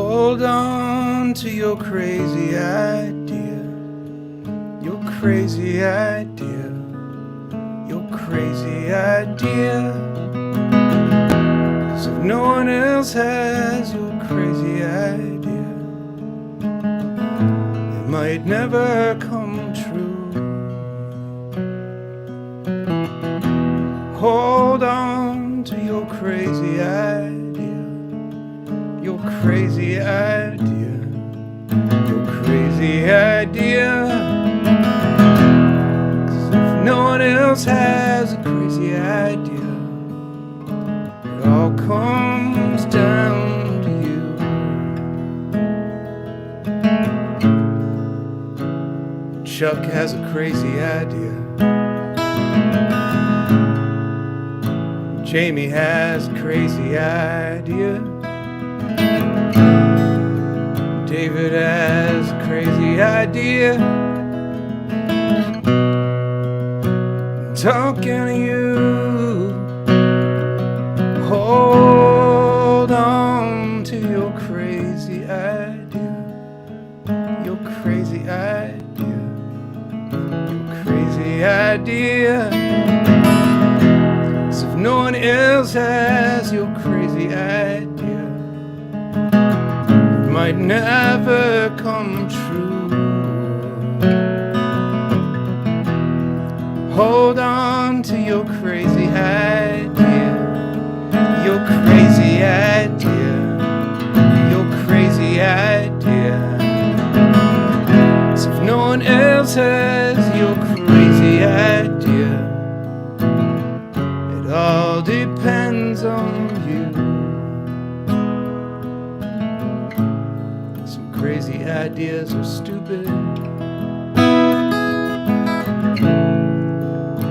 Hold on to your crazy idea. Your crazy idea. Your crazy idea. 'Cause if no one else has your crazy idea, it might never come true. Hold on to your crazy idea. Your crazy idea. Your crazy idea. 'Cause if no one else has a crazy idea, it all comes down to you. Chuck has a crazy idea. Jamie has a crazy idea. David has a crazy idea. I'm talking to you. Hold on to your crazy idea. Your crazy idea. Your crazy idea. 'Cause if no one else has your crazy idea, it might never come true. Hold on to your crazy idea. Your crazy idea. Your crazy idea. 'Cause if no one else has your crazy idea, it all depends on you. Some crazy ideas are stupid.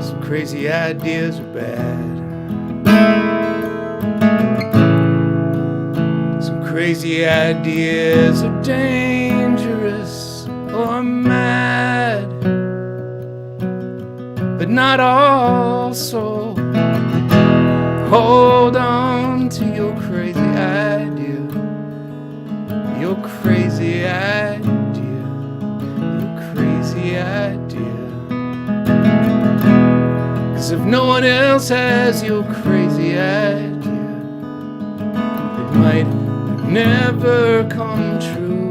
Some crazy ideas are bad. Some crazy ideas are dangerous or mad, but not all so. Hold on to your crazy idea. Your crazy idea. Your crazy idea. 'Cause if no one else has your crazy idea, it might never come true.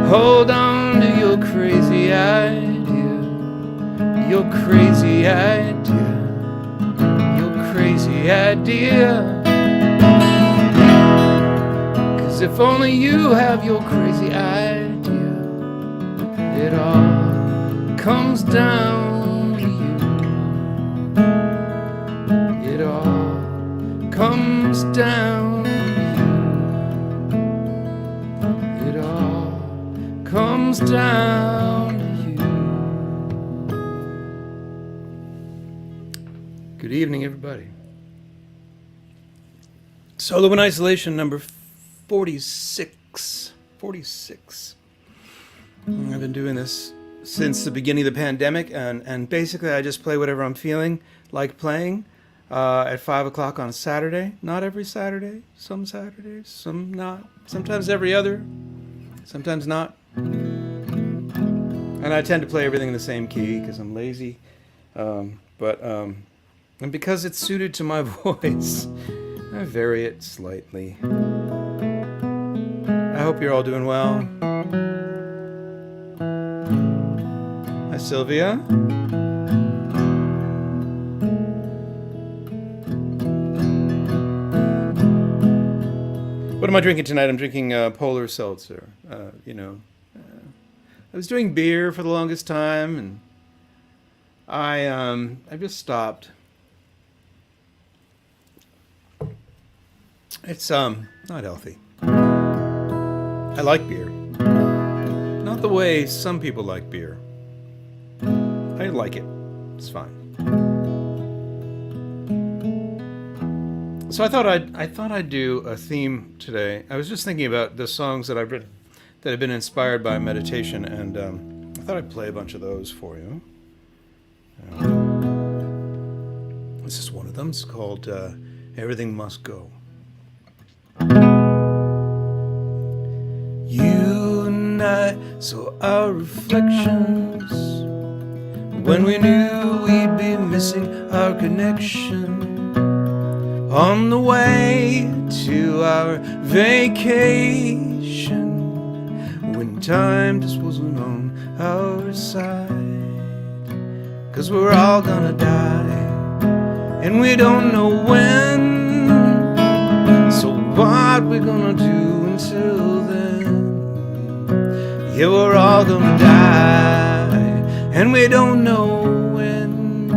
Hold on to your crazy idea. Your crazy idea. Your crazy idea. 'Cause if only you have your crazy idea, it all comes down to you. It all comes down to you. It all comes down to you. Good evening, everybody. Solo in Isolation number 46. 46. I've been doing this since the beginning of the pandemic, and basically I just play whatever I'm feeling like playing at 5 o'clock on a Saturday. Not every Saturday. Some Saturdays, some not. Sometimes every other. Sometimes not. And I tend to play everything in the same key because I'm lazy. And because it's suited to my voice, I vary it slightly. I hope you're all doing well. Hi, Sylvia. What am I drinking tonight? I'm drinking Polar Seltzer. I was doing beer for the longest time, and I just stopped. It's not healthy. I like beer. Not the way some people like beer. I like it. It's fine. So I thought I'd do a theme today. I was just thinking about the songs that I've written that have been inspired by meditation, and I thought I'd play a bunch of those for you. This is one of them. It's called everything must go. You and I saw our reflections when we knew we'd be missing our connection on the way to our vacation, when time just wasn't on our side. 'Cause we're all gonna die, and we don't know when. So what we gonna do until then? Yeah, we're all gonna die, and we don't know when.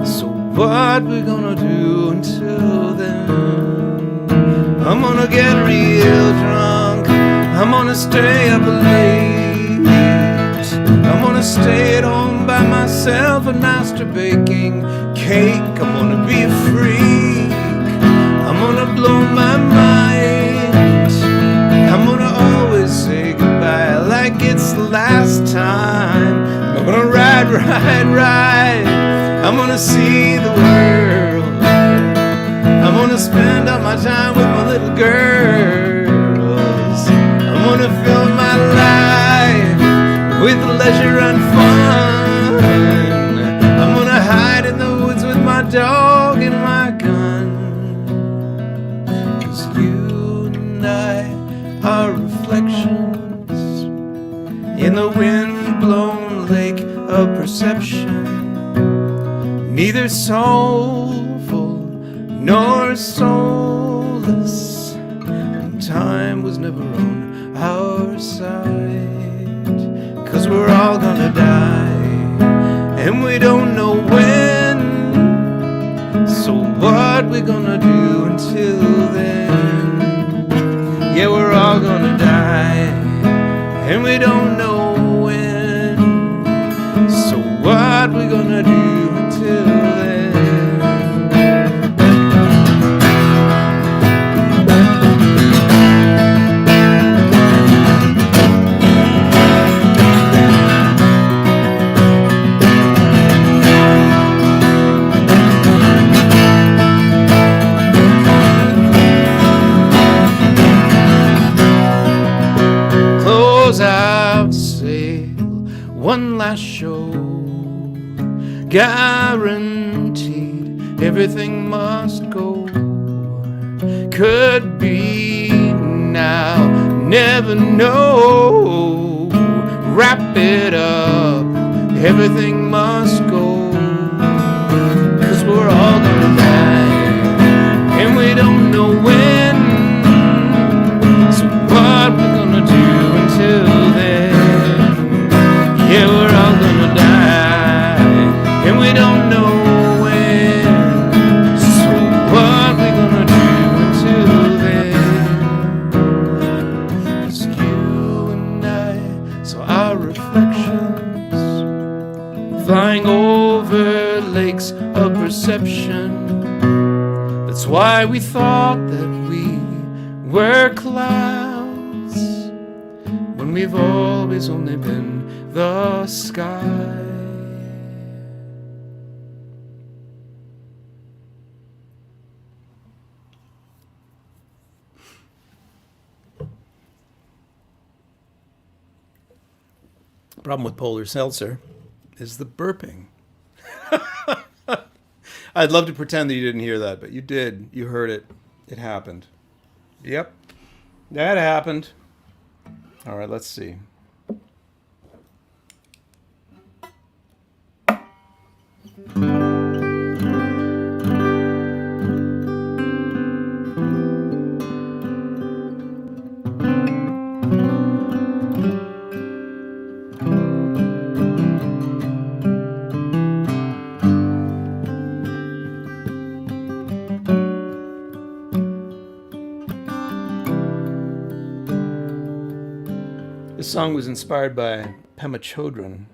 So what we gonna do until then? I'm gonna get real drunk, I'm gonna stay up late, I'm gonna stay at home by myself and master baking cake. I'm gonna be a freak, I'm gonna blow my mind, I'm gonna always say goodbye like it's the last time. I'm gonna ride, I'm gonna see the world, I'm gonna spend all my time with my little girls, I'm gonna fill my life with leisure and fun, I'm gonna hide in the woods with my dog and my gun. 'Cause you and I are reflections in the wind-blown lake of perception, neither soulful nor soulless, and time was never on our side. 'Cause we're all gonna die, and we don't know when. So what we gonna do until then? Yeah, we're all gonna die, and we don't know when. So what we gonna do until then? Close out sail, one last show, guaranteed everything must go. Could be now, never know. Wrap it up, everything must go. 'Cause we're all gonna die, and we don't know when. So what we're gonna do until then? Yeah, we're all gonna die, and we don't know when. So what we gonna do until then? 'Cause you and I saw our reflections flying over lakes of perception. That's why we thought that we were clouds, when we've always only been the sky. The problem with polar seltzer is the burping. I'd love to pretend that you didn't hear that, but you did. You heard it. It happened. Yep. That happened. All right, let's see. This song was inspired by Pema Chodron.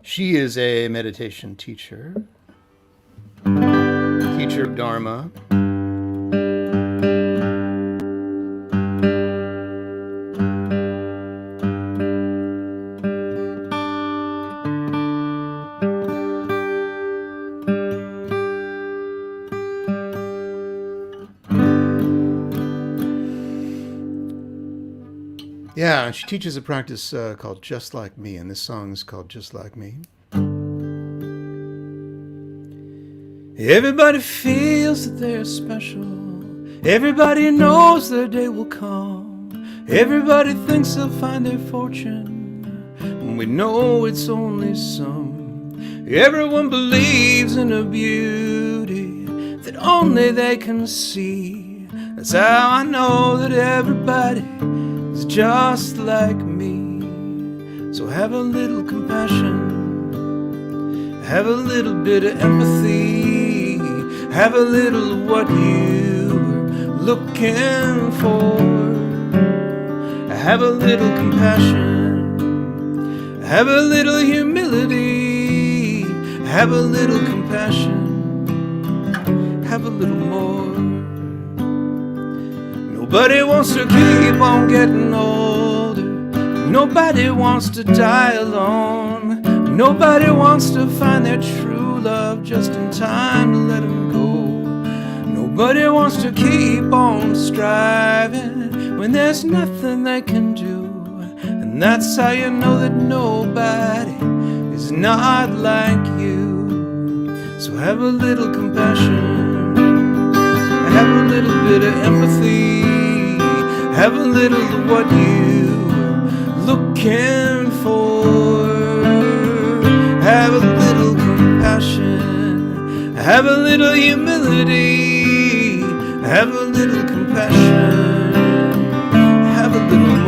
She is a meditation teacher of Dharma. Yeah, she teaches a practice called Just Like Me, and this song is called Just Like Me. Everybody feels that they're special. Everybody knows their day will come. Everybody thinks they'll find their fortune, and we know it's only some. Everyone believes in a beauty that only they can see. That's how I know that everybody is just like me. So have a little compassion, have a little bit of empathy, have a little of what you were looking for. Have a little compassion, have a little humility, have a little compassion, have a little more. Nobody wants to keep on getting older. Nobody wants to die alone. Nobody wants to find their true love just in time to let them go. Nobody wants to keep on striving when there's nothing they can do. And that's how you know that nobody is not like you. So have a little compassion, have a little bit of empathy, have a little of what you were looking for. Have a little compassion, have a little humility, have a little compassion, have a little more.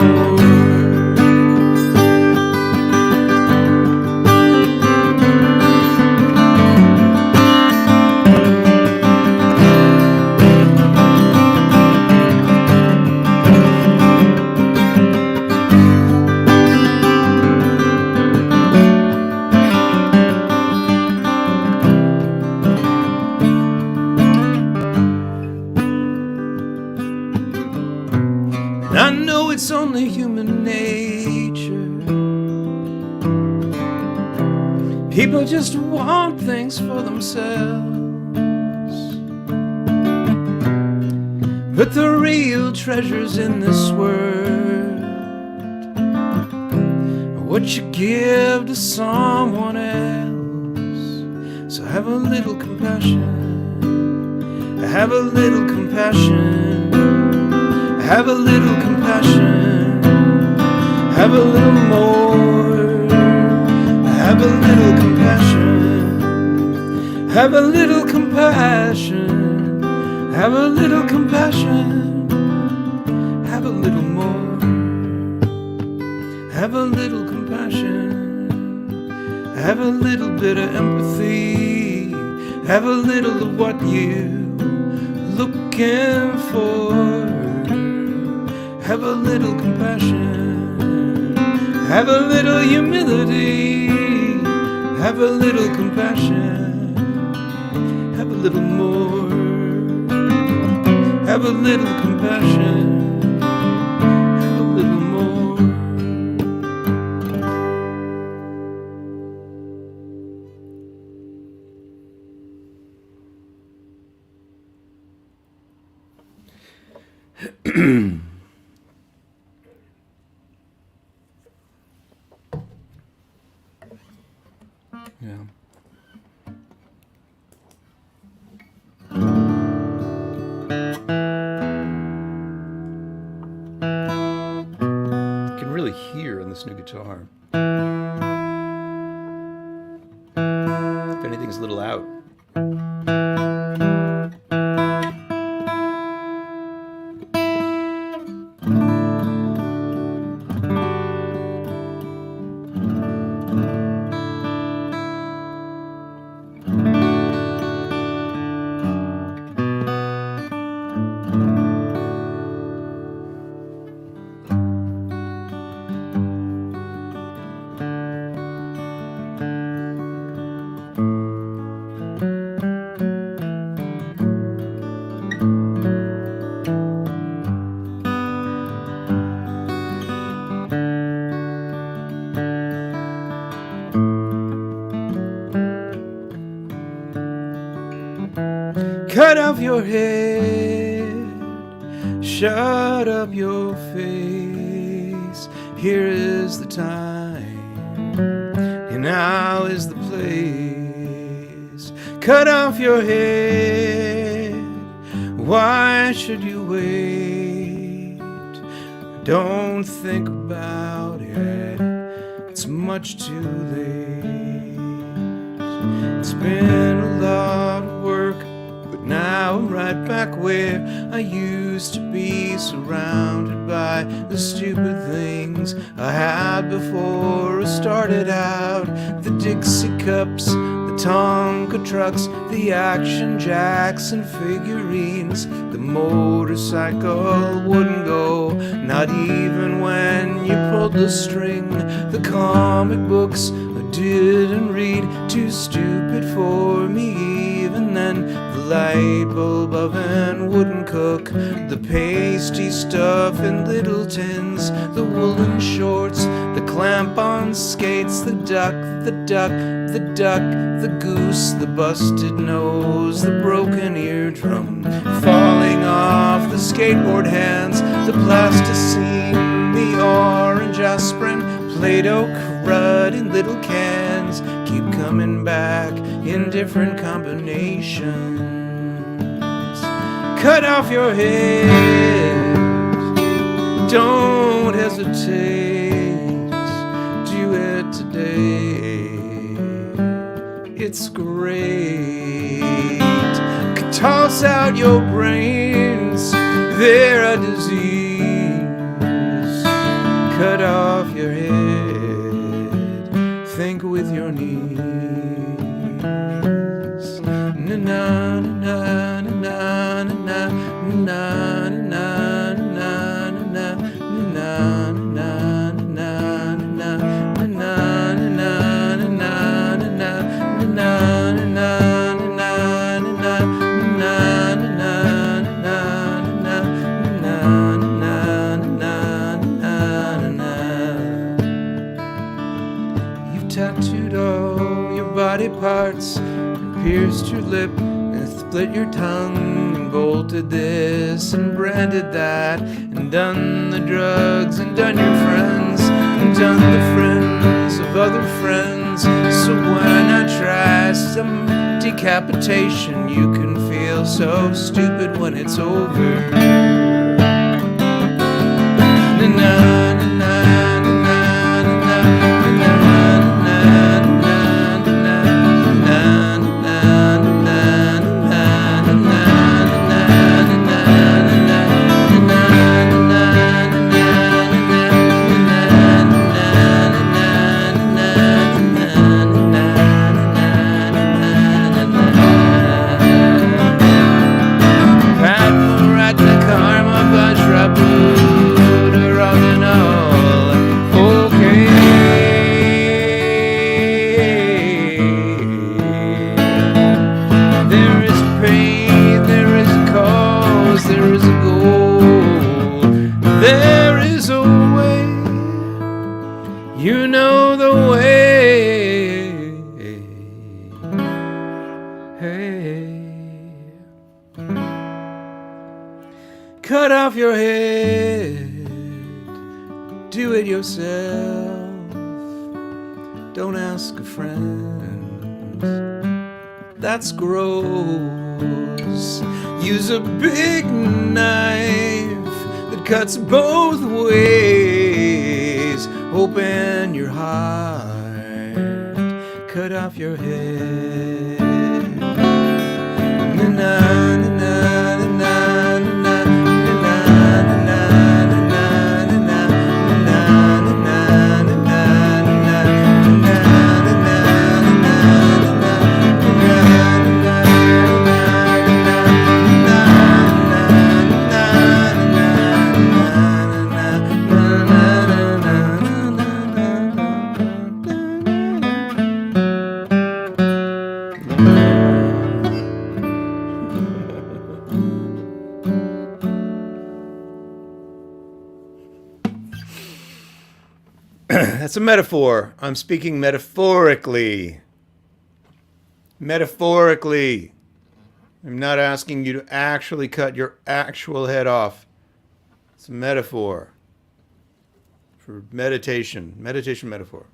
I know it's only human nature. People just want things for themselves. But the real treasures in this world are what you give to someone else. So have a little compassion, have a little compassion, have a little compassion, have a little more. Have a little compassion, have a little compassion, have a little compassion, have a little more. Have a little compassion, have a little bit of empathy, have a little of what you're looking for. Have a little compassion, have a little humility, have a little compassion, have a little more. Have a little compassion, have a little more. Yeah. You can really hear on this new guitar. If anything's a little out. Cut off your head, shut up your face, Here is the time, and now is the place. Cut off your head, why should you wait? Don't think about it, it's much too late. It's been a lot of work, but now I'm right back where I used to be, surrounded by the stupid things I had before I started out. The Dixie cups, the Tonka trucks, the Action Jacks and figurines. The motorcycle wouldn't go, not even when you pulled the string. The comic books I didn't read, too stupid for me even then. The light bulb oven wouldn't cook, the pasty stuff in little tins, the woolen shorts, the clamp-on skates, the duck, the duck, the duck, the goose, the busted nose, the broken eardrum falling off the skateboard hands, the plasticine, the orange aspirin, Play-Doh crud in little cans, keep coming back in different combinations. Cut off your head, don't hesitate, do it today, it's great. Toss out your brains, they're a disease. Cut off your head, think with your knees. Na na na na na na na na na na tattooed all your body parts, and pierced your lip, and split your tongue, and bolted this, and branded that, and done the drugs, and done your friends, and done the friends of other friends. So when I try some decapitation, you can feel so stupid when it's over. Na-na, na-na. There is a way, you know the way. Hey. Cut off your head, do it yourself. Don't ask a friend, that's gross. Use a big knife that cuts both ways. Open your heart, cut off your head. Na na na na na na. That's a metaphor. I'm speaking metaphorically. Metaphorically. I'm not asking you to actually cut your actual head off. It's a metaphor for meditation metaphor.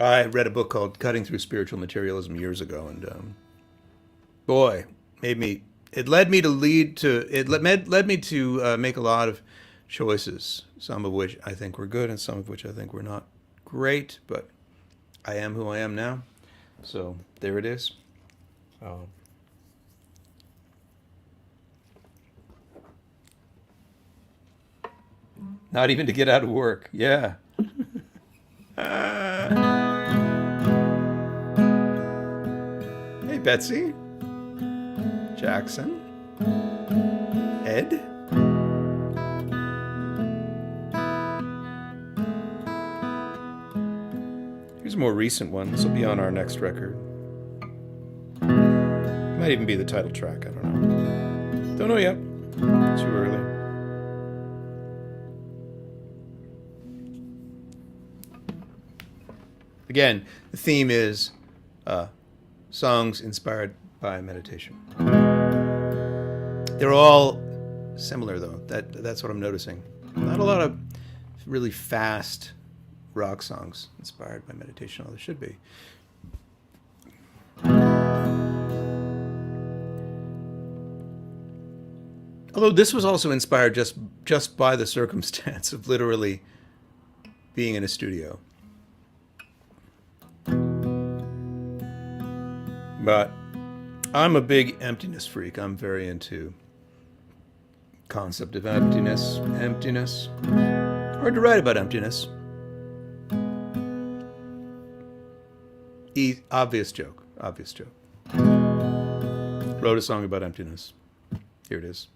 I read a book called Cutting Through Spiritual Materialism years ago, and boy, it led me to make a lot of choices, some of which I think were good and some of which I think were not great, but I am who I am now. So there it is. Not even to get out of work. Yeah. Hey, Betsy. Jackson. Ed. Here's a more recent one. This will be on our next record. Might even be the title track. I don't know. Don't know yet. Too early. Again, the theme is songs inspired by meditation. They're all similar, though. That's what I'm noticing. Not a lot of really fast rock songs inspired by meditation, although there should be. Although this was also inspired just by the circumstance of literally being in a studio. But I'm a big emptiness freak. I'm very into concept of emptiness. Hard to write about emptiness. Obvious joke. Wrote a song about emptiness. Here it is.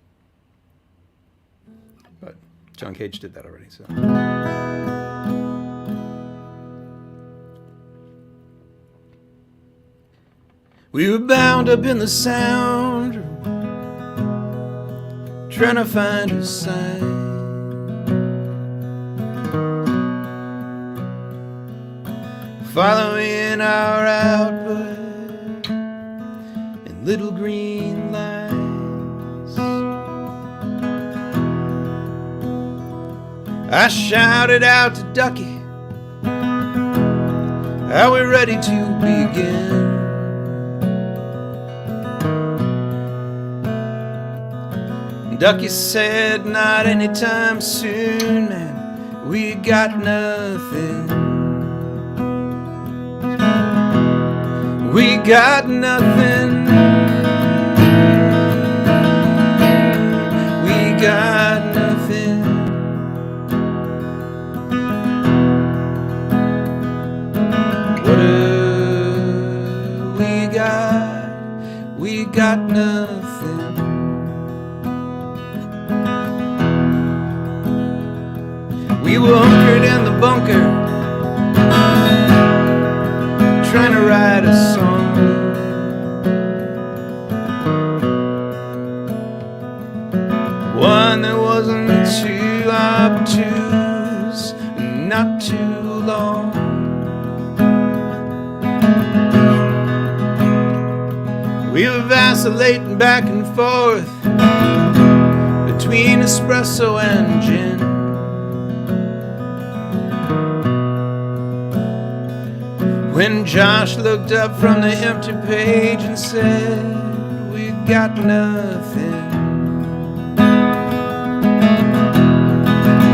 But John Cage did that already, so. We were bound up in the sound room, trying to find a sign. Following our output in little green lights. I shouted out to Ducky, are we ready to begin? Ducky said, not anytime soon, man, we got nothing. We got nothing. We got nothing. What do we got? We got nothing. We were hunkered in the bunker, trying to write a song. One that wasn't too obtuse, not too long. We were vacillating back and forth between espresso and gin. When Josh looked up from the empty page and said, we got nothing.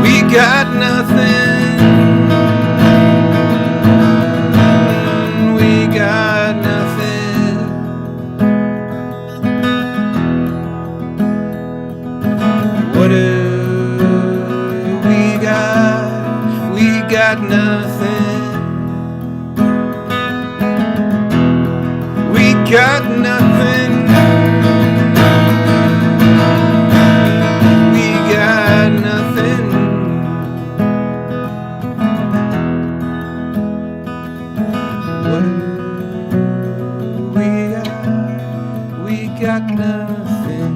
We got nothing. We got nothing. What do we got? We got nothing. Got nothing. We got nothing. What do we got? We got nothing.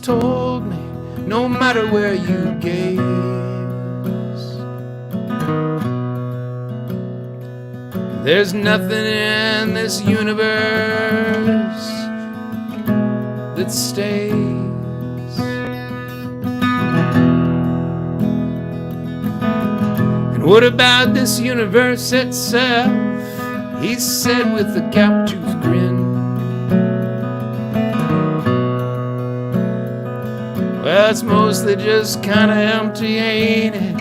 told me, no matter where you gaze, there's nothing in this universe that stays. And what about this universe itself? He said with a gap-toothed grin. Well, it's mostly just kinda empty, ain't it?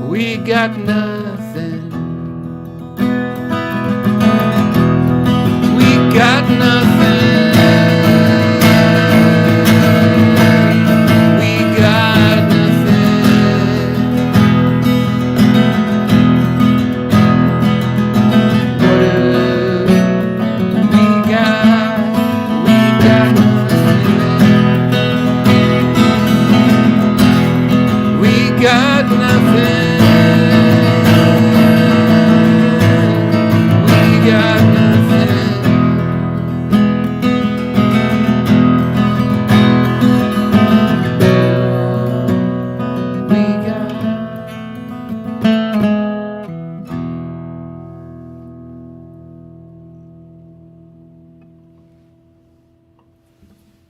We got nothing. We got nothing.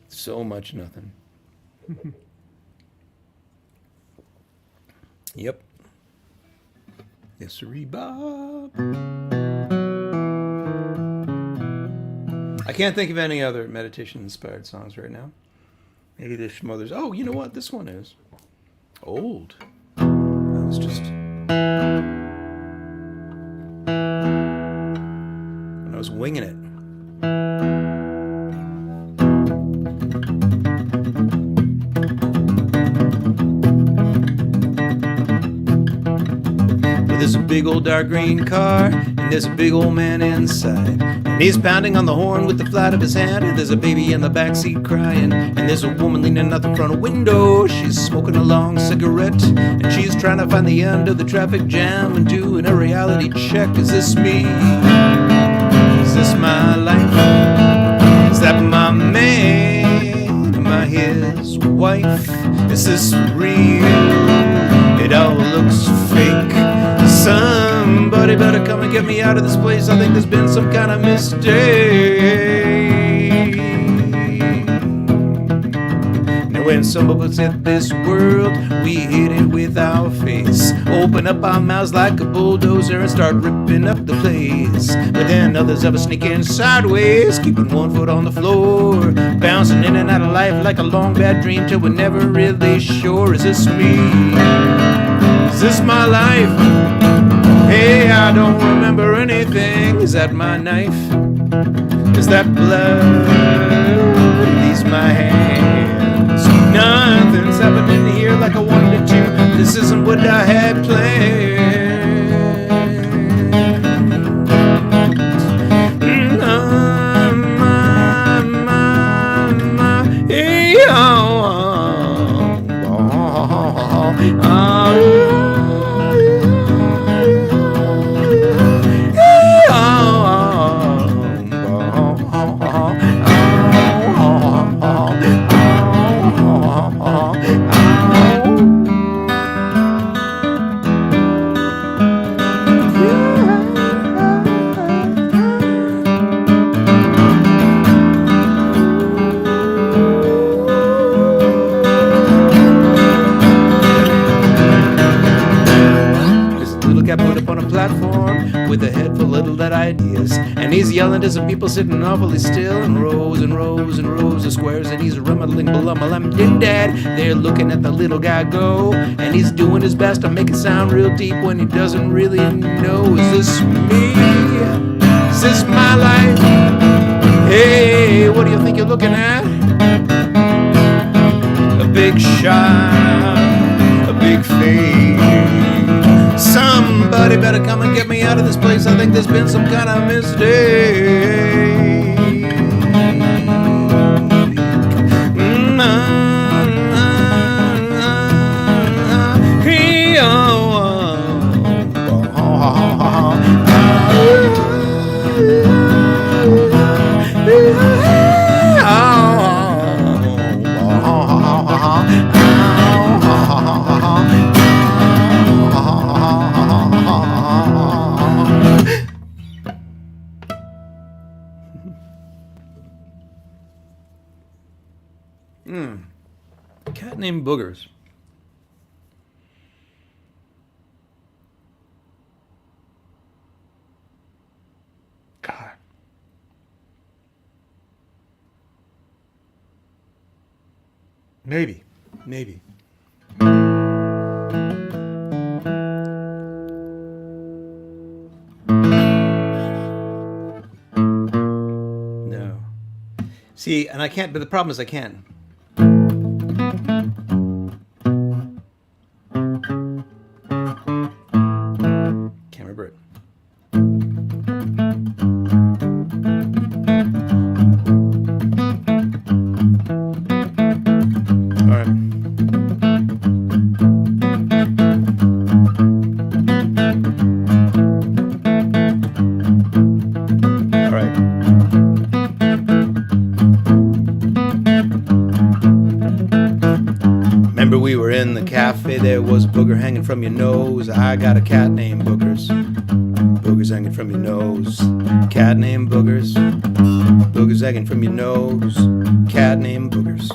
So much nothing. Yep. Yes, sirree, Bob. I can't think of any other meditation-inspired songs right now. Maybe there's some others. Oh, you know what? This one is old. That was just when I was winging it. There's a big old dark green car, and there's a big old man inside. And he's pounding on the horn with the flat of his hand, and there's a baby in the backseat crying. And there's a woman leaning out the front window, she's smoking a long cigarette. And she's trying to find the end of the traffic jam and doing a reality check. Is this me? Is this my life? Is that my man? Am I his wife? Is this real? It all looks fake. Somebody better come and get me out of this place. I think there's been some kind of mistake. Now when some of us hit this world, we hit it with our face. Open up our mouths like a bulldozer and start ripping up the place. But then others of us sneak in sideways, keeping one foot on the floor, bouncing in and out of life like a long bad dream till we're never really sure. Is this me? Is this my life? Hey, I don't remember anything. Is that my knife? Is that blood? These my hands. Nothing's happening here like I wanted to. This isn't what I had planned. Hey, with a head full of little ideas, and he's yelling to some people sitting awfully still in rows and rows and rows of squares, and he's rumbling dad. They're looking at the little guy go, and he's doing his best to make it sound real deep when he doesn't really know. Is this me? Is this my life? Hey, what do you think you're looking at? A big shot, a big fade. Somebody better come and get me out of this place. I think there's been some kind of mistake. Cat named Boogers. God. Maybe. Maybe. No. See, and I can't, but the problem is I can't. Can't remember it. All right. All right. Remember we were in the cafe, there was a booger hanging from your nose. I got a cat named Boogers. Boogers hanging from your nose. Cat named Boogers. Boogers hanging from your nose. Cat named Boogers.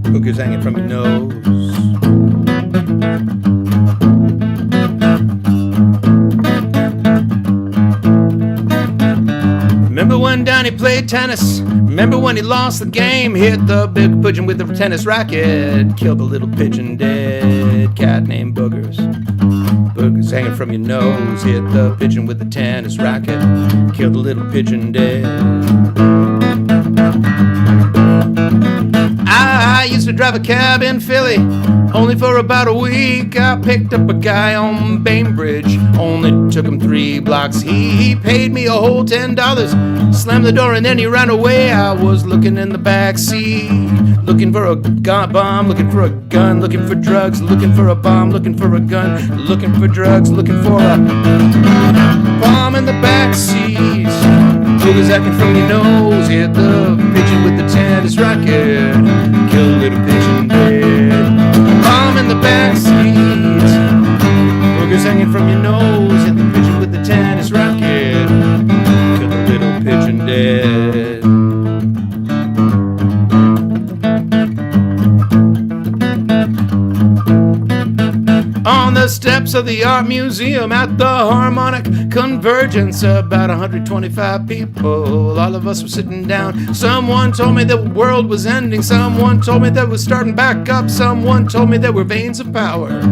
Boogers hanging from your nose. Remember when Donnie played tennis? Remember when he lost the game? Hit the big pigeon with the tennis racket. Killed the little pigeon dead. Cat named Boogers. Boogers hanging from your nose. Hit the pigeon with the tennis racket. Killed the little pigeon dead. I used to drive a cab in Philly, only for about a week. I picked up a guy on Bainbridge, only took him 3 blocks. He paid me a whole $10, slammed the door and then he ran away. I was looking in the back seat, looking for a bomb, looking for a gun, looking for drugs, looking for a bomb, looking for a gun, looking for drugs, looking for a bomb in the back seat. Boogers hacking from your nose, hit the pigeon with the tennis racket, kill a little pigeon dead. Bomb in the back seat. Boogers hanging from your nose, hit the pigeon with the tennis racket, kill the little pigeon dead. On the steps of the art museum at the Harmonic Convergence, about 125 people, all of us were sitting down. Someone told me the world was ending, someone told me that we're starting back up, someone told me there were veins of power,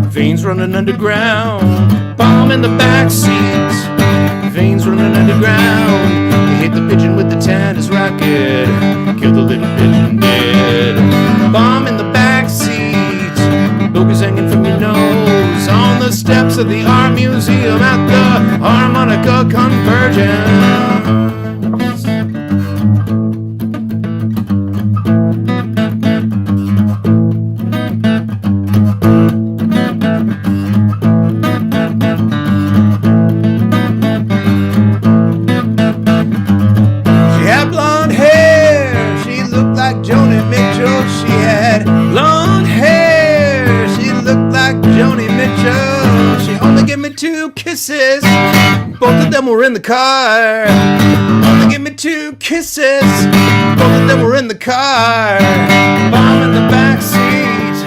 veins running underground. Bomb in the back seat, veins running underground. You hit the pigeon with the tennis racket, kill the little pigeon dead. Bomb in the back seat, boogers hanging from your nose, on the steps of the art museum at the Harmonica Convergence. She had blonde hair, she looked like Joni Mitchell. She had blonde hair, she looked like Joni Mitchell. She only gave me 2 kisses, both of them were in the car. Only gave me 2 kisses, both of them were in the car. Bomb in the back seat,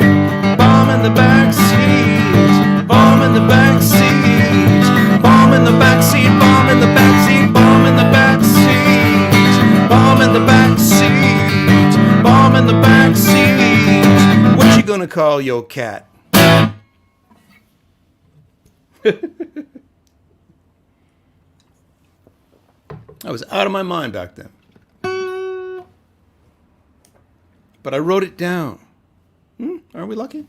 bomb in the back seat, bomb in the back seat, bomb in the back seat, bomb in the back seat, bomb in the back seat, bomb in the back seat, bomb in the back seat. What you gonna call your cat? I was out of my mind back then. But I wrote it down. Aren't we lucky?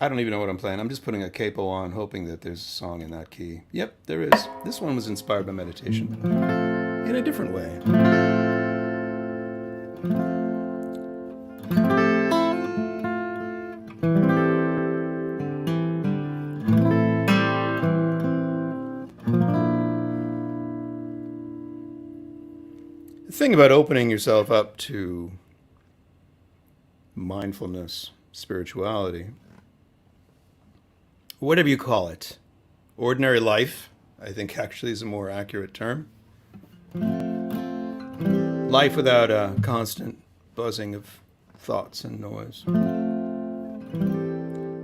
I don't even know what I'm playing. I'm just putting a capo on, hoping that there's a song in that key. Yep, there is. This one was inspired by meditation in a different way. The thing about opening yourself up to mindfulness, spirituality, whatever you call it, ordinary life, I think actually is a more accurate term. Life without a constant buzzing of thoughts and noise.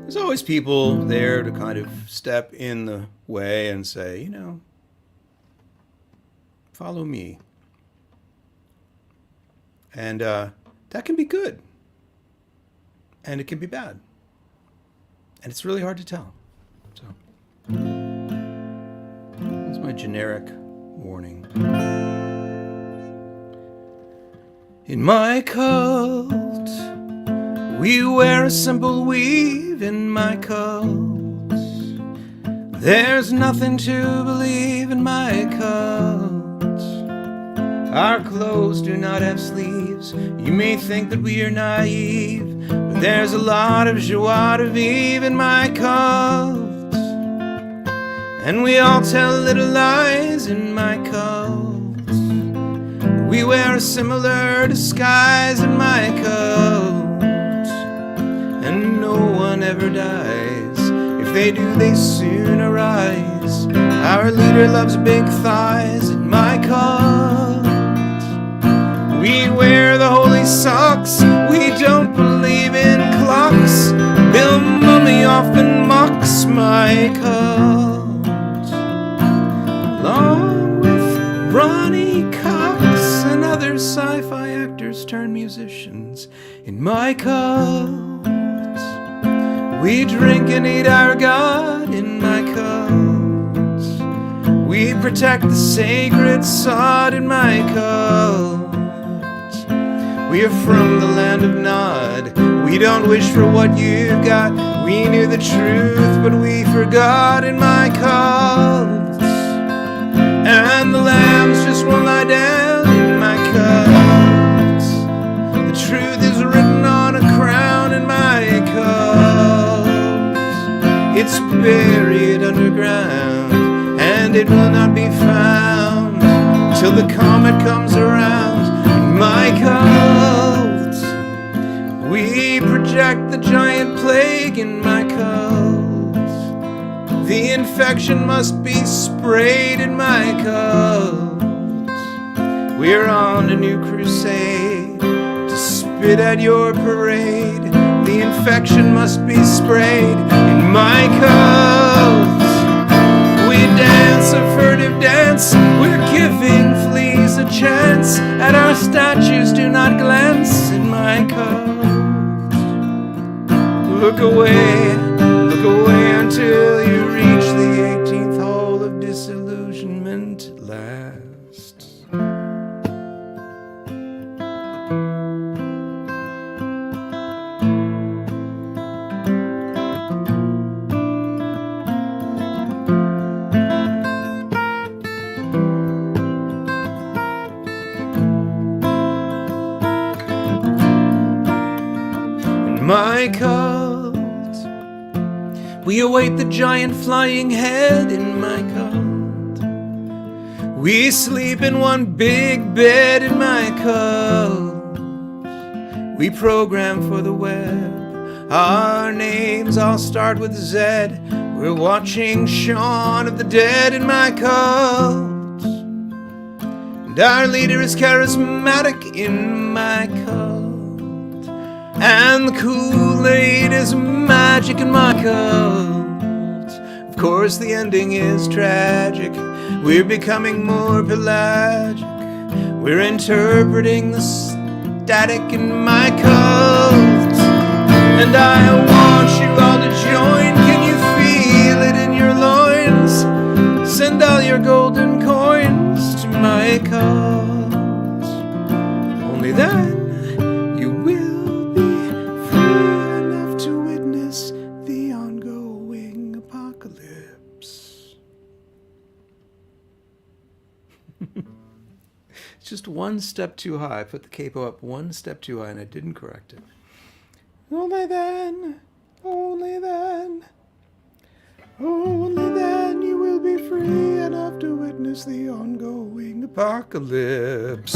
There's always people there to kind of step in the way and say, follow me. And that can be good. And it can be bad. And it's really hard to tell. So that's my generic warning. In my cult, we wear a simple weave in my cult. There's nothing to believe in my cult. Our clothes do not have sleeves. You may think that we are naive, but there's a lot of joie de vivre in my cult. And we all tell little lies in my cult. We wear a similar disguise in my cult. And no one ever dies. If they do, they soon arise. Our leader loves big thighs in my cult. We wear the holy socks. We don't believe in clocks. Bill Mummy often mocks my cult, along with Ronnie Cox and other sci-fi actors turned musicians in my cult. We drink and eat our God in my cult. We protect the sacred sod in my cult. We are from the land of Nod. We don't wish for what you got. We knew the truth, but we forgot in my cult. And the lambs just won't lie down in my cult. The truth is written on a crown in my cult. It's buried underground, and it will not be found till the comet comes around. My cult, we project the giant plague in my cult. The infection must be sprayed in my cult. We're on a new crusade to spit at your parade. The infection must be sprayed in my cult. We dance a furtive dance. We're giving fleas a chance. At our statues, do not glance in my cult. Look away until you reach the 18th hole of disillusionment at last. My cult, we await the giant flying head in my cult. We sleep in one big bed in my cult. We program for the web. Our names all start with Z. We're watching Shaun of the Dead in my cult. And our leader is charismatic in my cult. And the Kool-Aid is magic in my cult. Of course the ending is tragic. We're becoming more pelagic. We're interpreting the static in my cult. And I want you all to join. Can you feel it in your loins? Send all your golden coins to my cult. Only then just one step too high. I put the capo up one step too high and I didn't correct it. Only then you will be free enough to witness the ongoing apocalypse.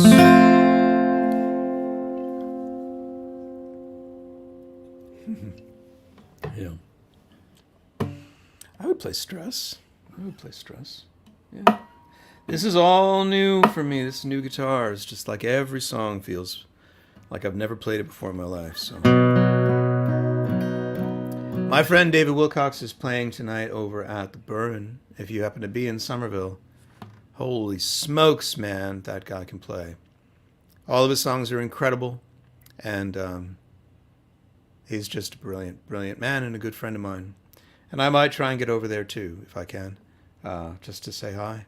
Yeah. I would play Stress. Yeah. This is all new for me. This new guitar is just like every song feels like I've never played it before in my life. So, my friend David Wilcox is playing tonight over at the Burn. If you happen to be in Somerville, holy smokes, man, that guy can play. All of his songs are incredible, and he's just a brilliant, brilliant man and a good friend of mine. And I might try and get over there too, if I can, just to say hi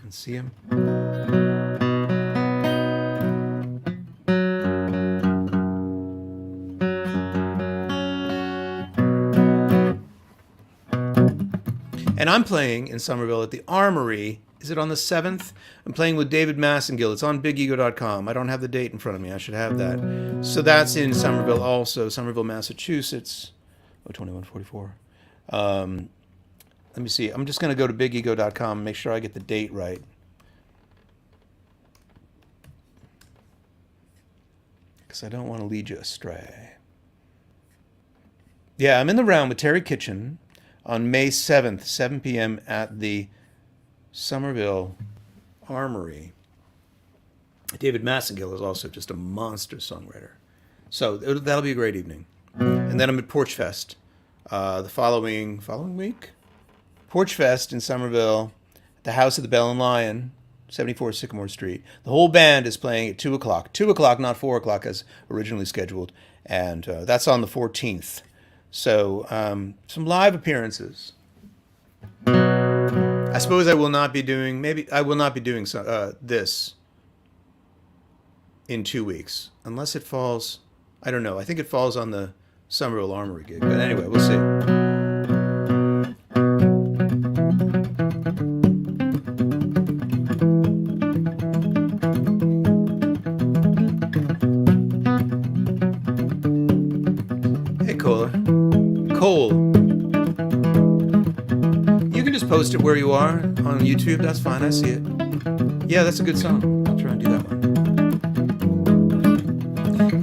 and see him. And I'm playing in Somerville at the Armory. Is it on the 7th? I'm playing with David Massengill. It's on bigego.com. I don't have the date in front of me. I should have that. So that's in Somerville also, Somerville, Massachusetts. Oh, 2144. Let me see. I'm just going to go to bigego.com and make sure I get the date right. Because I don't want to lead you astray. Yeah, I'm in the round with Terry Kitchen on May 7th, 7 p.m. at the Somerville Armory. David Massengill is also just a monster songwriter. So that'll be a great evening. And then I'm at Porch Fest the following week. Porch Fest in Somerville at the House of the Bell and Lion, 74 Sycamore Street. The whole band is playing at 2 o'clock. 2 o'clock, not 4 o'clock as originally scheduled. And that's on the 14th. So some live appearances. I suppose I will not be doing, this in 2 weeks. Unless it falls, I don't know. I think it falls on the Somerville Armory gig. But anyway, we'll see. Hey, Cole. You can just post it where you are on YouTube. That's fine. I see it. Yeah, that's a good song. I'll try and do that one.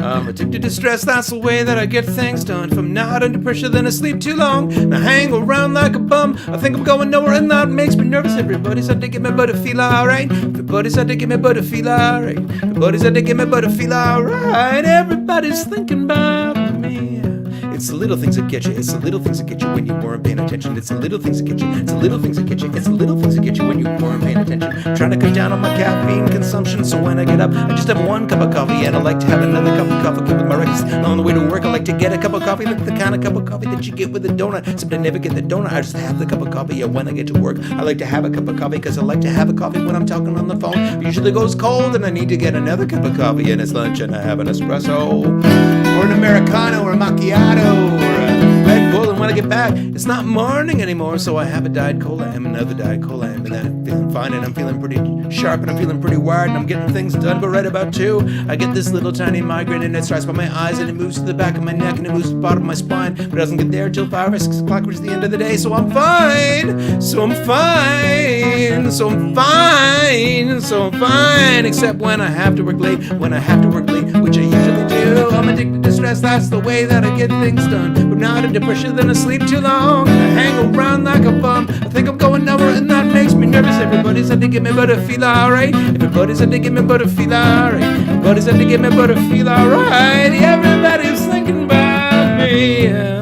I'm addicted to stress, that's the way that I get things done. If I'm not under pressure, then I sleep too long and I hang around like a bum. I think I'm going nowhere and that makes me nervous. Everybody's out to get me, but I feel alright. Everybody's out to get me, but I feel alright. Everybody's out to get me, but I feel alright. Everybody's thinking about me. It's the little things that get you. It's the little things that get you when you weren't paying attention. It's the little things that get you. It's the little things that get you. It's the little things that get you when you weren't paying attention. Trying to cut down on my caffeine consumption, so when I get up, I just have one cup of coffee, and I like to have another cup of coffee with my records. On the way to work, I like to get a cup of coffee, like the kind of cup of coffee that you get with a donut. Except I never get the donut. I just have the cup of coffee. Yeah, when I get to work, I like to have a cup of coffee because I like to have a coffee when I'm talking on the phone. It usually goes cold, and I need to get another cup of coffee, and it's lunch, and I have an espresso, or an Americano, or a macchiato, or a Red Bull, and when I get back, it's not morning anymore, so I have a Diet Cola and another Diet Cola, and then I'm feeling fine, and I'm feeling pretty sharp, and I'm feeling pretty wired, and I'm getting things done. But right about 2, I get this little tiny migraine, and it starts by my eyes, and it moves to the back of my neck, and it moves to the bottom of my spine, but it doesn't get there till 5 or 6 o'clock, which is the end of the day. So I'm fine, so I'm fine, so I'm fine, so I'm fine, except when I have to work late, which I usually do. I'm addicted to stress, that's the way that I get things done. But not under pressure, then I sleep too long, and I hang around like a bum. I think I'm going nowhere, and that makes me nervous. Everybody's out to get me, but I feel alright. Everybody's out to get me, but I feel alright. Everybody's out to get me, but I feel alright. Everybody's thinking about me. Yeah.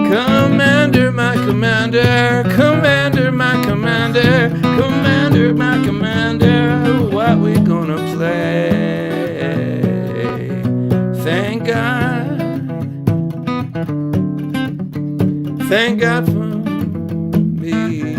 Commander, my commander, commander, my commander, commander, my commander, what we gonna play? Thank God for me.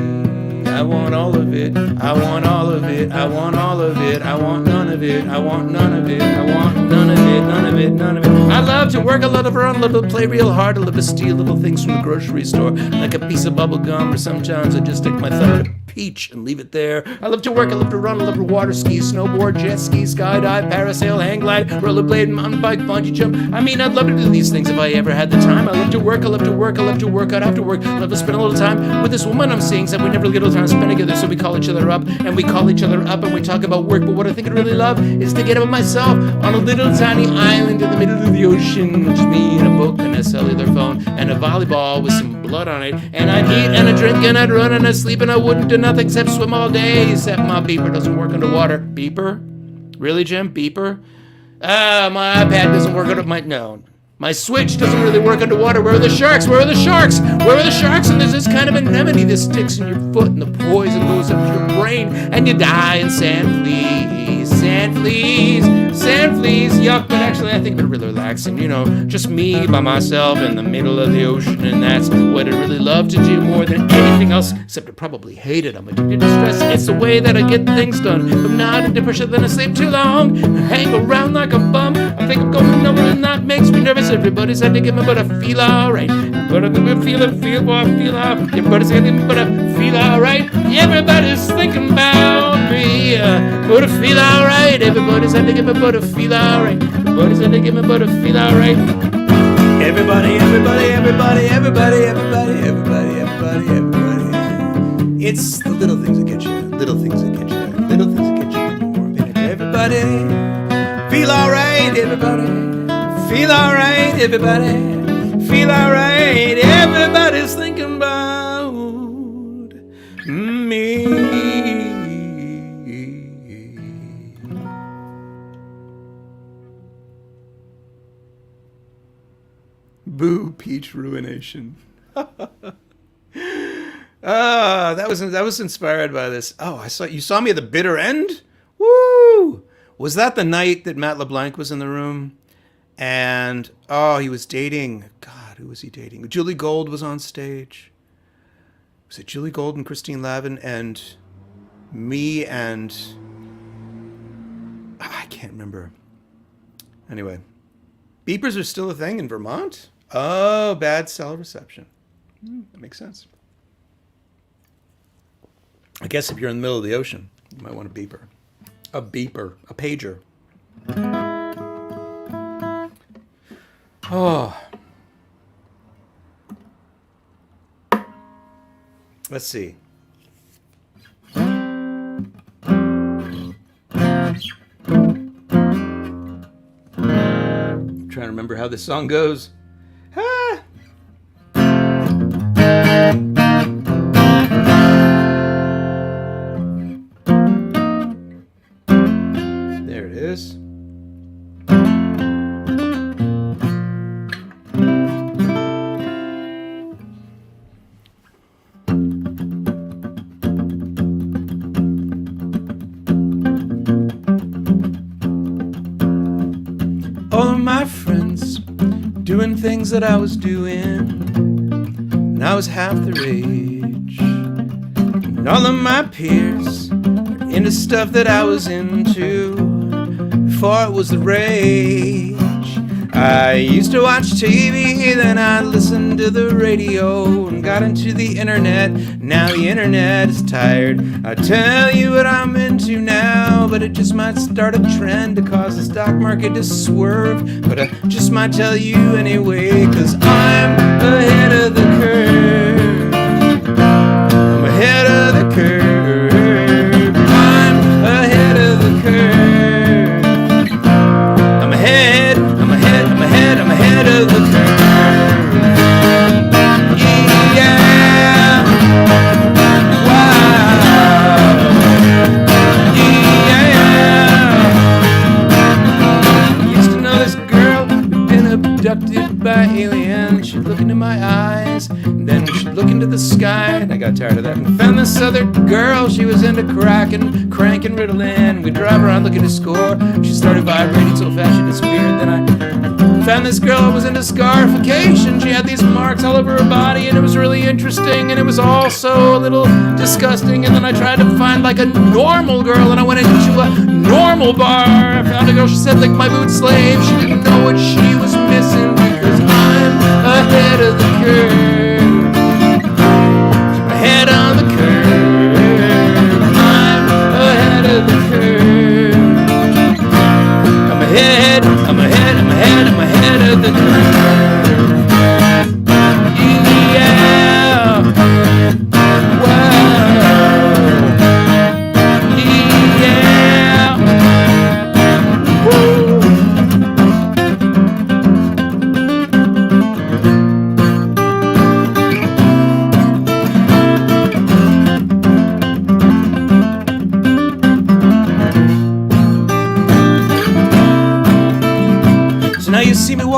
I want all of it, I want all of it, I want all of it, I want none of it, I want none of it, I want none of it, none of it, none of it. I love to work, I love to run, I love to play real hard, I love to steal little things from the grocery store, like a piece of bubble gum, or sometimes I just stick my thumb in a peach and leave it there. I love to work, I love to run, I love to water ski, snowboard, jet ski, skydive, parasail, hang glide, rollerblade, mountain bike, bungee jump. I mean, I'd love to do these things if I ever had the time. I love to work, I love to work, I love to work, I'd have to work. I love to spend a little time with this woman I'm seeing, so we never get a little time to spend together, so we call each other up, and we call each other up, and we talk about work. But what I think I really love is to get up myself on a little tiny island in the middle of the ocean, just me and a book and a cellular phone and a volleyball with some blood on it, and I'd eat and I'd drink and I'd run and I'd sleep and I wouldn't and nothing except swim all day, except my beeper doesn't work underwater. Beeper? Really, Jim? Beeper? My iPad doesn't work under my Switch doesn't really work underwater. Where are the sharks? Where are the sharks? Where are the sharks? And there's this kind of anemone that sticks in your foot, and the poison goes up to your brain, and you die in sand fleas, sand fleas, sand fleas. Yuck, but actually I think they're really relaxing. Just me by myself in the middle of the ocean, and that's what I really love to do more than anything else, except I probably hate it. I'm addicted to stress. It's the way that I get things done. I'm not in depression, then I sleep too long and hang around like a bum. I think I'm going over, and that makes me nervous. Everybody's had to give me, but I feel alright. But I feel alright. Everybody's had to give me, but I feel alright. Everybody's thinking about me, but I feel alright. Everybody's had to give me, but I feel alright. Everybody's had to give me, but I feel alright. Everybody. It's the little things that get you. Little things that get you. Little things that get you when you're warm. Everybody, feel alright. Everybody, feel alright. Everybody, feel alright. Everybody's thinking about me. Boo, peach ruination. That was inspired by this. Oh, you saw me at the bitter end? Woo! Was that the night that Matt LeBlanc was in the room? And he was dating. God, who was he dating? Julie Gold was on stage. Was it Julie Gold and Christine Lavin and me and I can't remember. Anyway, beepers are still a thing in Vermont. Oh, bad cell reception. That makes sense. I guess if you're in the middle of the ocean, you might want a beeper. A pager. Oh. Let's see. I'm trying to remember how this song goes. There it is. All of my friends doing things that I was doing when I was half their age, and all of my peers are into stuff that I was into before it was the rage. I used to watch TV, then I listened to the radio and got into the internet. Now the internet is tired. I tell you what I'm into now, but it just might start a trend to cause the stock market to swerve. But I just might tell you anyway, 'cause I'm ahead of the curve. I'm ahead of the curve. I'm ahead of the curve. I'm ahead of the curve. Yeah. Wow. Yeah. Used to know this girl who'd been abducted by aliens. She'd look into my eyes, and then she'd look into the sky, and I got tired of that and found this other girl. She was into cranking Ritalin. We'd drive around looking to score. She started vibrating so fast she disappeared. Then I found this girl who was into scarification. She had these marks all over her body, and it was really interesting, and it was also a little disgusting. And then I tried to find like a normal girl, and I went into a normal bar. I found a girl, she said, lick my boot, slave. She didn't know what she was missing, because I'm ahead of the curve. I'm ahead on the curve. I'm ahead of the curve. I'm ahead of the curve. Yeah. Wow. Yeah. Woo.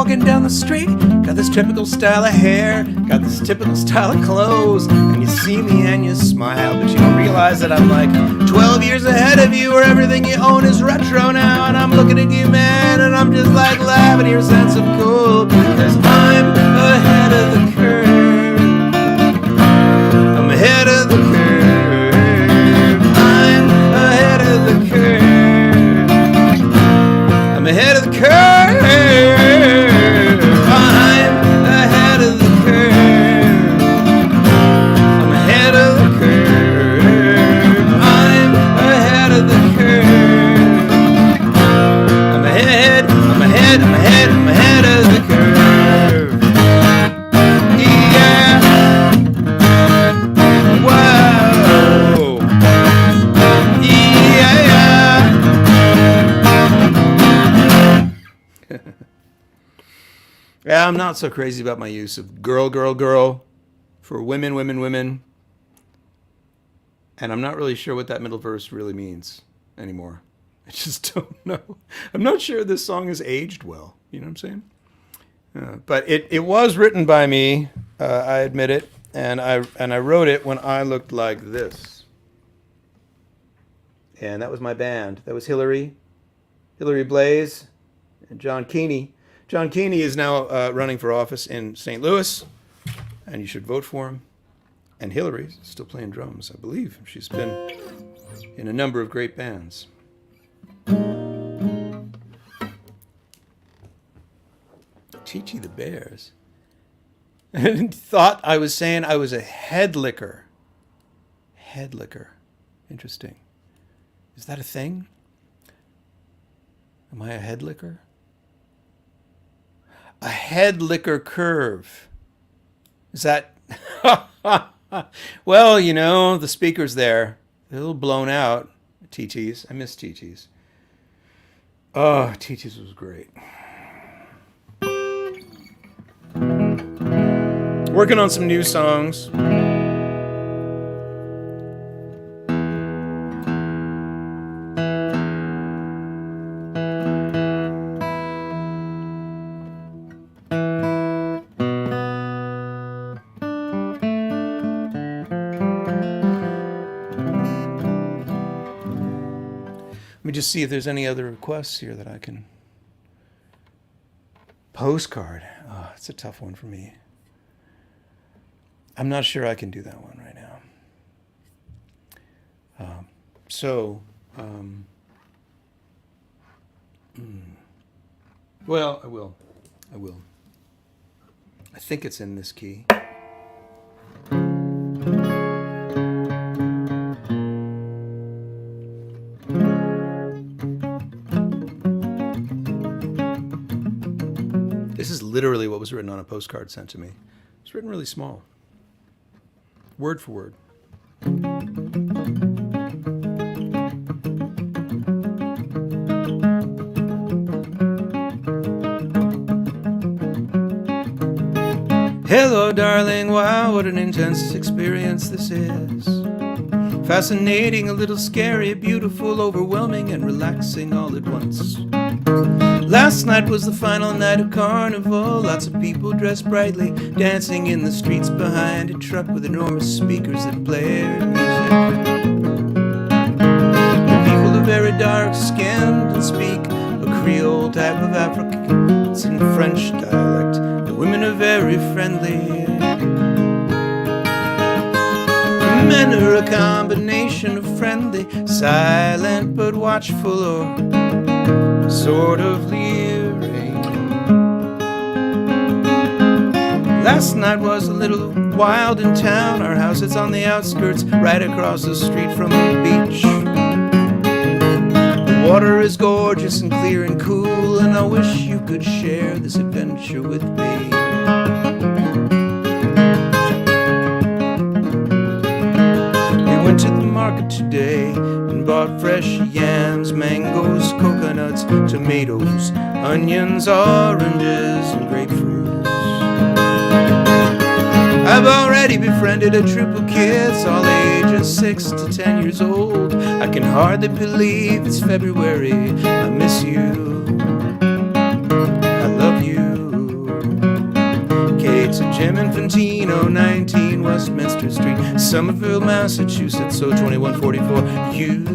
walking down the street, got this typical style of hair, got this typical style of clothes, and you see me and you smile, but you don't realize that I'm like 12 years ahead of you, where everything you own is retro now, and I'm looking at you, man, and I'm just like laughing at your sense of cool, because I'm ahead of the curve. I'm ahead of the curve. I'm ahead of the curve. I'm ahead of the curve. I'm ahead of the curve. I'm ahead of the curve. I'm ahead of the curve. I'm ahead of the curve. Yeah. Whoa. Yeah. Yeah, I'm not so crazy about my use of girl, girl, girl for women, women, women. And I'm not really sure what that middle verse really means anymore. I just don't know. I'm not sure this song has aged well. You know what I'm saying? But it was written by me. I admit it. And I wrote it when I looked like this. And that was my band. That was Hillary Blaze, and John Keeney. John Keeney is now running for office in St. Louis, and you should vote for him. And Hillary's still playing drums, I believe. She's been in a number of great bands. Chi-Chi the Bears. I thought I was saying I was a head licker. Head licker. Interesting. Is that a thing? Am I a head licker? A head licker curve. Is that... Well, you know, the speaker's there. They're a little blown out. TT's. I miss TT's. Oh, TT's was great. Working on some new songs. Let me just see if there's any other requests here that I can... Postcard. Oh, it's a tough one for me. I'm not sure I can do that one right now. Well, I will. I think it's in this key. This is literally what was written on a postcard sent to me. It's written really small. Word for word. Hello, darling. Wow, what an intense experience this is. Fascinating, a little scary, beautiful, overwhelming, and relaxing all at once. Last night was the final night of carnival. Lots of people dressed brightly, dancing in the streets behind a truck with enormous speakers that blared music. The people are very dark-skinned and speak a Creole type of African. It's in French dialect. The women are very friendly. The men are a combination of friendly, silent but watchful, or sort of leering. Last night was a little wild in town. Our house is on the outskirts, right across the street from the beach. The water is gorgeous and clear and cool, and I wish you could share this adventure with me. We went to the market today and bought fresh yams, mangoes, coconuts, tomatoes, onions, oranges, and grapefruits. I've already befriended a troop of kids, all ages 6 to 10 years old. I can hardly believe it's February. I miss you. I love you. to Jim Infantino, 19 Westminster Street, Somerville, Massachusetts, so 2144. You.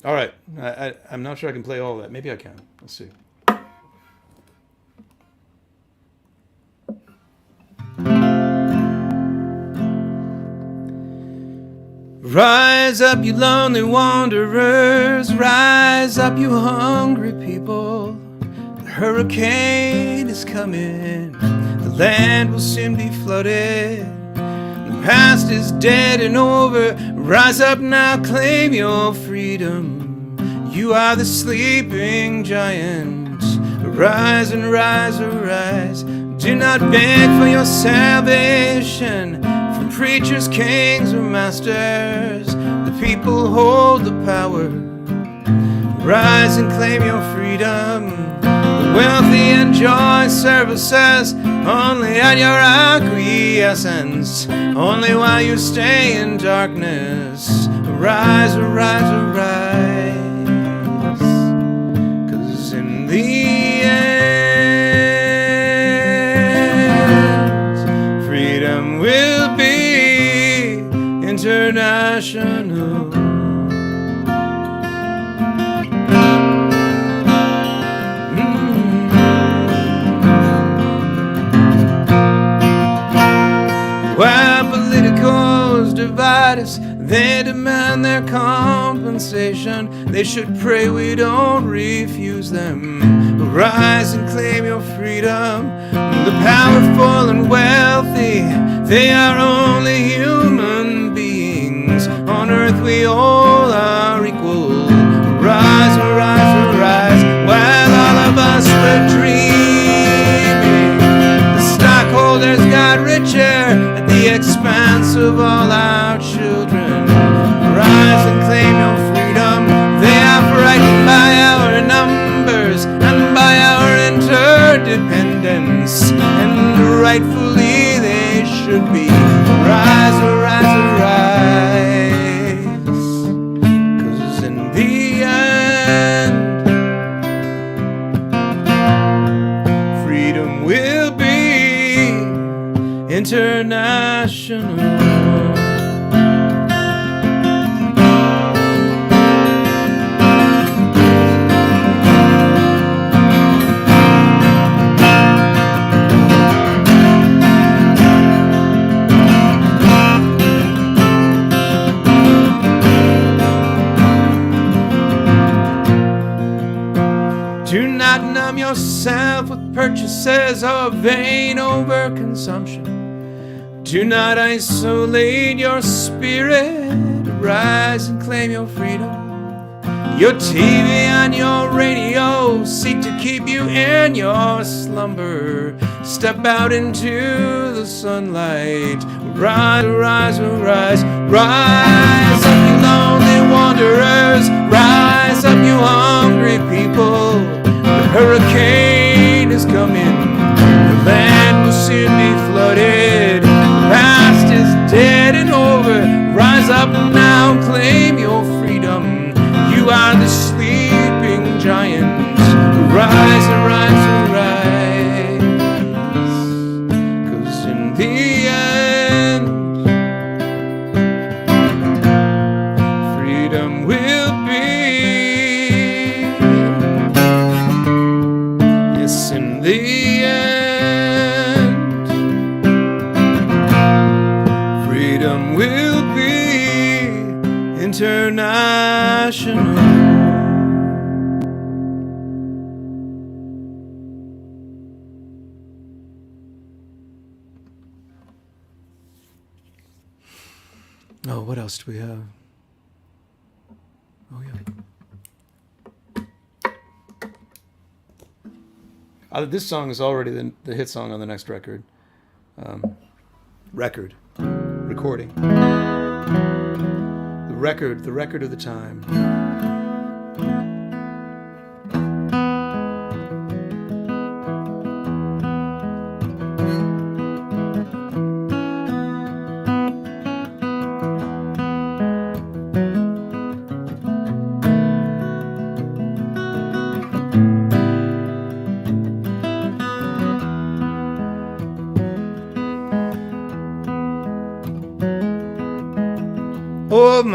All right, I'm not sure I can play all of that. Maybe I can. Let's see. Rise up, you lonely wanderers. Rise up, you hungry people. The hurricane is coming. The land will soon be flooded. The past is dead and over. Rise up now, claim your freedom. You are the sleeping giant. Arise and rise, arise. Do not beg for your salvation from preachers, kings, or masters. The people hold the power. Rise and claim your freedom. The wealthy enjoy services only at your acquiescence, only while you stay in darkness. Arise, arise, arise. 'Cause in the end, freedom will be international. While politicals divide us, they demand their compensation. They should pray we don't refuse them. Rise and claim your freedom. The powerful and wealthy, they are only human beings. On earth we all are equal. Rise, arise, arise, while all of us were dreaming. The stockholders got richer at the expense of all our children. Rise and claim your freedom. They are frightened by our numbers and by our interdependence, and rightfully they should be. Rise, arise, arise. 'Cause in the end, freedom will be international. Do not numb yourself with purchases of vain overconsumption. Do not isolate your spirit. Rise and claim your freedom. Your TV and your radio seek to keep you in your slumber. Step out into the sunlight. Rise, rise, rise, rise up, you lonely wanderers. Rise up, you hungry people. The hurricane is coming. The land will soon be flooded. The past is dead and over. Rise up now and claim your freedom. You are the sleeping giant. Rise, arise, arise. 'Cause in the end, freedom will be. Yes, in the end, freedom will be international. Oh, what else do we have? Oh, yeah. This song is already the hit song on the next record. Recording. The record of the time.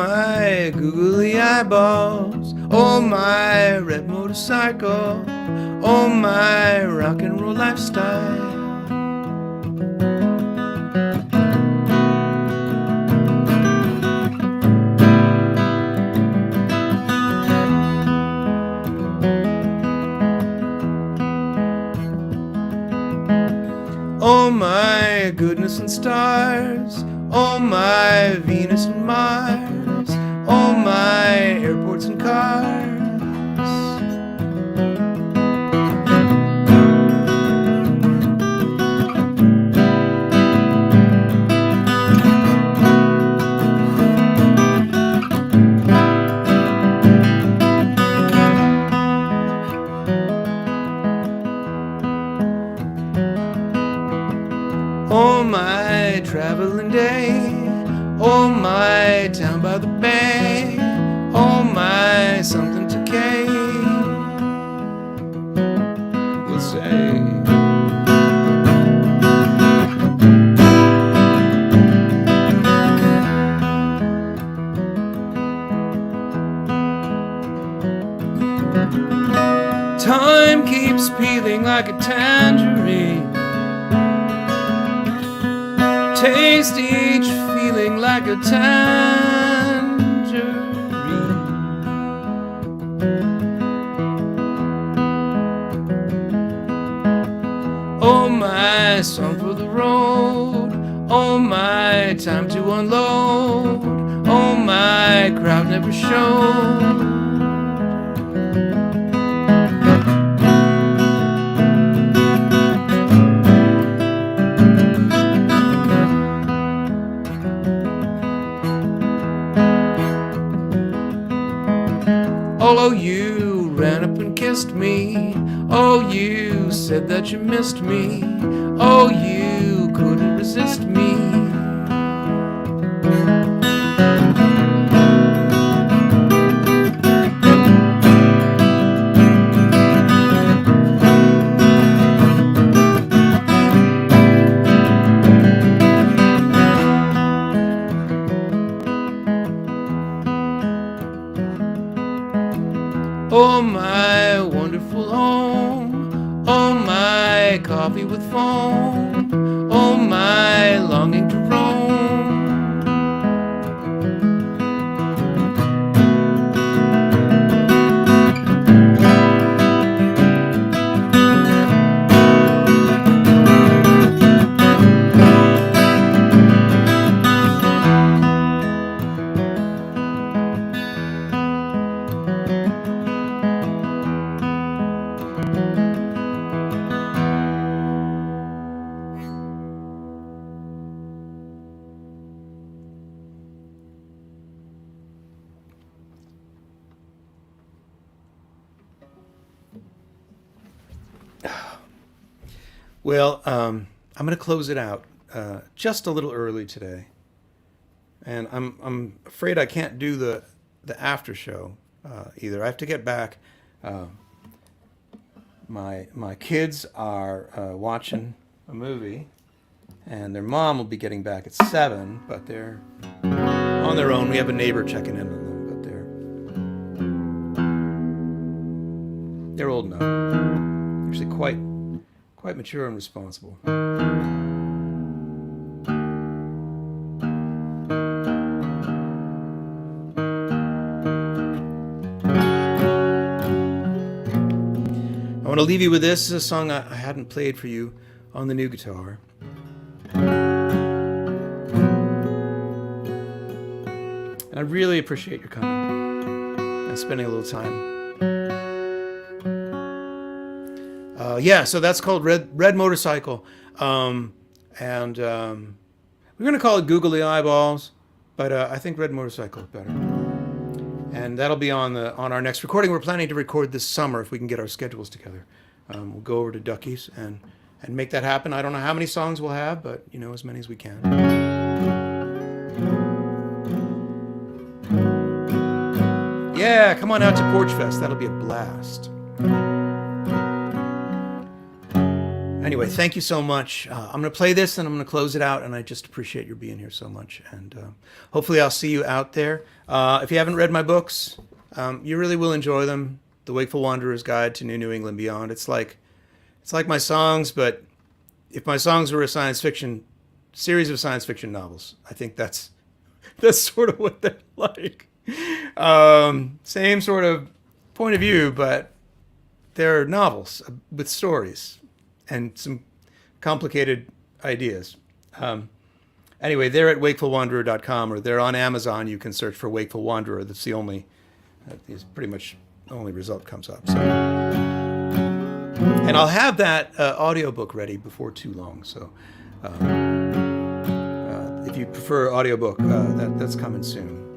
my googly eyeballs, oh my red motorcycle, oh my rock and roll lifestyle. Oh my goodness and stars, oh my Venus and Mars, oh my airports and cars. Oh my traveling day, oh my town by the bay, oh my something to K. We'll say. Time keeps peeling like a tangerine. Taste each feeling like a tangerine. Oh my song for the road, oh my time to unload, oh my crowd never showed. Oh, you ran up and kissed me. Oh, you said that you missed me. Oh, you couldn't resist me. Oh, my wonderful home, oh, my coffee with foam, oh, my longing to roam. Well, I'm going to close it out just a little early today, and I'm afraid I can't do the after show either. I have to get back. My kids are watching a movie, and their mom will be getting back at 7, but they're on their own. We have a neighbor checking in on them, but they're old enough. Actually, quite mature and responsible. I want to leave you with this. This is a song I hadn't played for you on the new guitar. And I really appreciate your coming and spending a little time. Yeah, so that's called Red Motorcycle. And we're going to call it Googly Eyeballs, but I think Red Motorcycle is better. And that'll be on our next recording. We're planning to record this summer if we can get our schedules together. We'll go over to Ducky's and make that happen. I don't know how many songs we'll have, but as many as we can. Yeah, come on out to Porch Fest. That'll be a blast. Anyway, thank you so much. I'm going to play this and I'm going to close it out, and I just appreciate your being here so much. And hopefully I'll see you out there. If you haven't read my books, you really will enjoy them. The Wakeful Wanderer's Guide to New England Beyond. It's like my songs, but if my songs were a science fiction series of science fiction novels, I think that's sort of what they're like. Same sort of point of view, but they're novels with stories and some complicated ideas. Anyway, they're at wakefulwanderer.com, or they're on Amazon. You can search for Wakeful Wanderer. That's the only, is pretty much the only result comes up. So, and I'll have that audiobook ready before too long. So if you prefer audiobook, that's coming soon.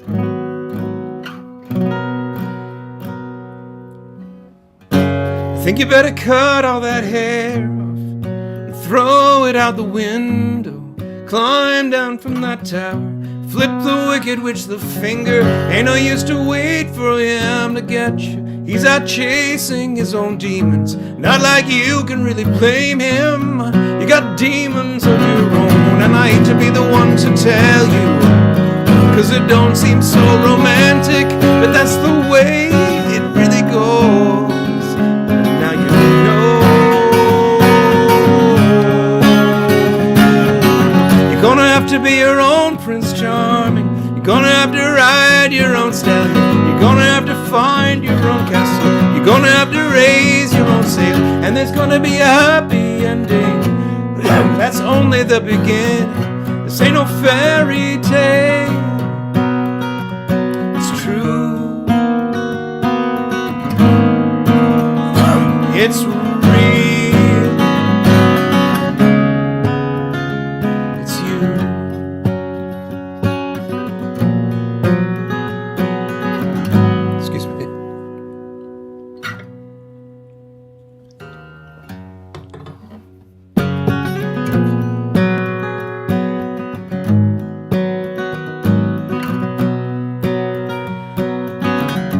I think you better cut all that hair off and throw it out the window. Climb down from that tower, flip the wicked witch the finger. Ain't no use to wait for him to get you. He's out chasing his own demons. Not like you can really blame him. You got demons of your own, and I hate to be the one to tell you, 'cause it don't seem so romantic, but that's the way it really goes. And now you know. You're gonna have to be your own Prince Charming. You're gonna have to ride your own stallion. You're gonna have to find your own castle. You're gonna have to raise your own sail. And there's gonna be a happy ending. That's only the beginning. This ain't no fairy tale. It's true. It's real. It's you. Excuse me.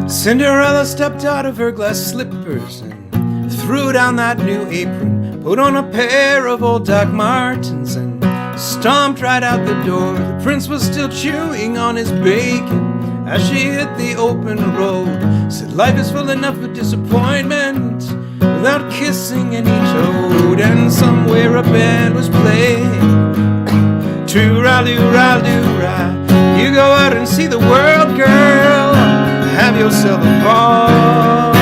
Cinderella stepped out of her glass slippers and threw down that new apron, put on a pair of old Doc Martens, and stomped right out the door. The prince was still chewing on his bacon as she hit the open road. Said life is full enough of disappointment without kissing any toad. And somewhere a band was playing, Too-ra-loo-ra-loo-ra. You go out and see the world, girl. Have yourself a ball.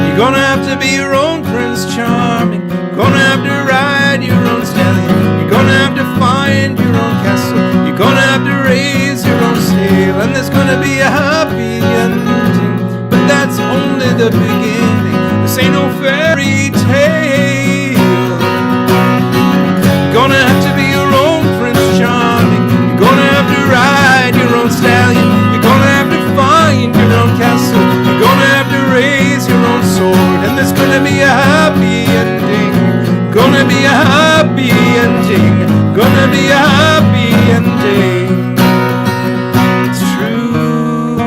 You're gonna have to be your own Prince Charming. You're gonna have to ride your own stallion. You're gonna have to find your own castle. You're gonna have to raise your own sail. And there's gonna be a happy ending, but that's only the beginning. This ain't no fairy tale. You're gonna have to be your own Prince Charming. You're gonna have to ride your own stallion. You're gonna have to find your own castle. You're gonna have to raise your own sword. And there's gonna be a happy ending. Gonna be a happy ending. Gonna be a happy ending. It's true.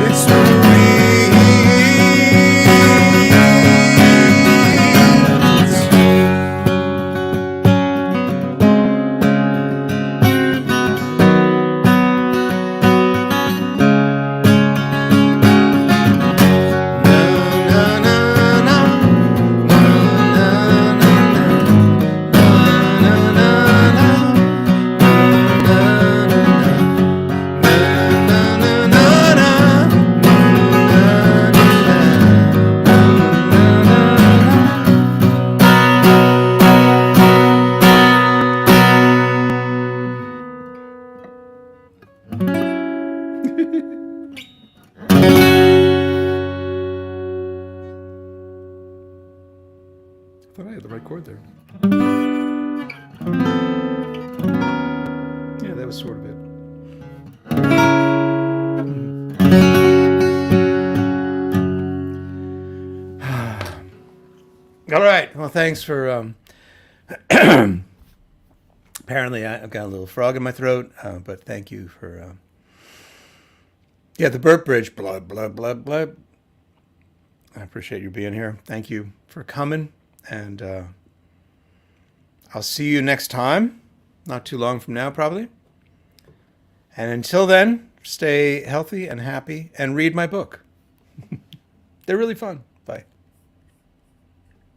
It's real. I thought I had the right chord there. Yeah, that was sort of it. All right. Well, thanks for. Apparently, I've got a little frog in my throat, but thank you for Yeah, the Burt Bridge. Blood, blood, blood, blood. I appreciate you being here. Thank you for coming. And I'll see you next time. Not too long from now, probably. And until then, stay healthy and happy and read my book. They're really fun.